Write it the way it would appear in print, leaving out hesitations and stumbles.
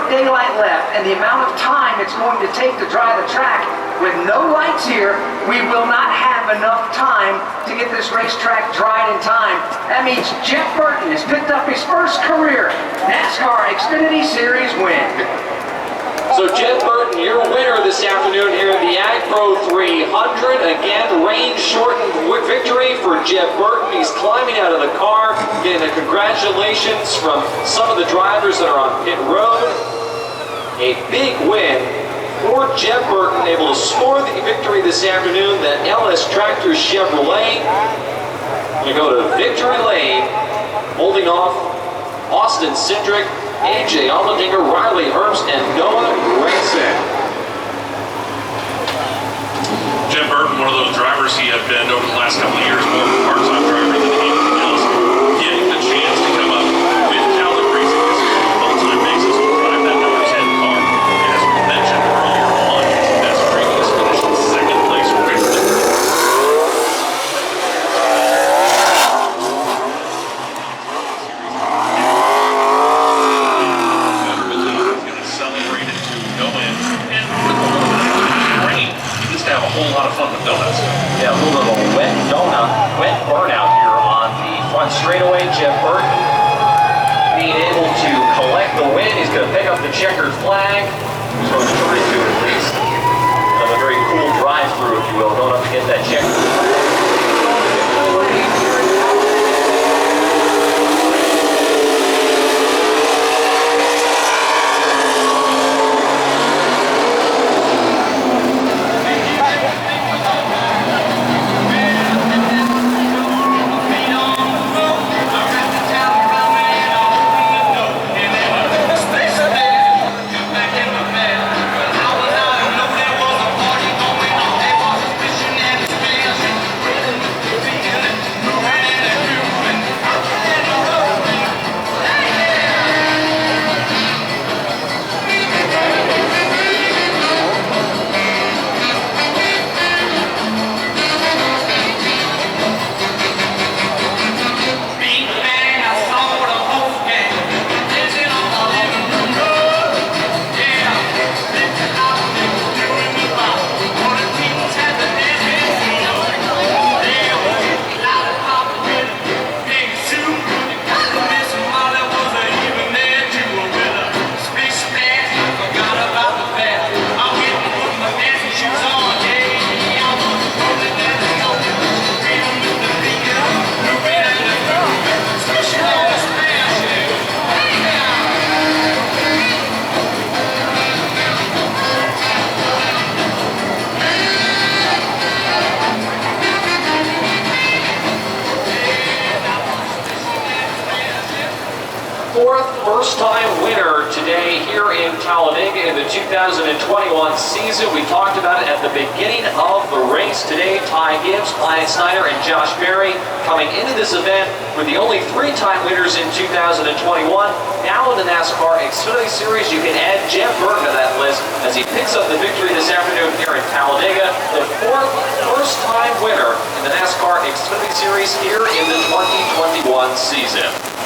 daylight left and the amount of time it's going to take to dry the track, with no lights here, we will not have enough time to get this racetrack dried in time. That means Jeff Burton has picked up his first career NASCAR Xfinity Series win. So Jeff Burton, your winner this afternoon here at the Ag Pro 300. Again, rain-shortened victory for Jeff Burton. He's climbing out of the car, getting a congratulations from some of the drivers that are on pit road. A big win for Jeff Burton, able to score the victory this afternoon. That LS Tractor Chevrolet. We go to Victory Lane, holding off Austin Cindric, AJ Allmendinger, Riley Herbst, and Noah Gragson. Jeff Burton, one of those drivers, he had been over the last couple of years more of a part-time driver than anything else. Getting the chance to come up with Talent Racing this is on a full-time basis will drive that number 10 car. And as we mentioned earlier on, his best previous finish in second place race. Have a whole lot of fun with donuts. Yeah, a little bit of a wet burnout here on the front straightaway. Jeff Burton being able to collect the win. He's going to pick up the checkered flag. He's going to try to at least have a very cool drive-through, if you will, going up to get that checkered flag. First-time winner today here in Talladega in the 2021 season. We talked about it at the beginning of the race today. Ty Gibbs, Clyde Snyder, and Josh Berry coming into this event with the only three-time winners in 2021. Now in the NASCAR Xfinity Series, you can add Jeff Burton to that list as he picks up the victory this afternoon here in Talladega. The fourth first-time winner in the NASCAR Xfinity Series here in the 2021 season.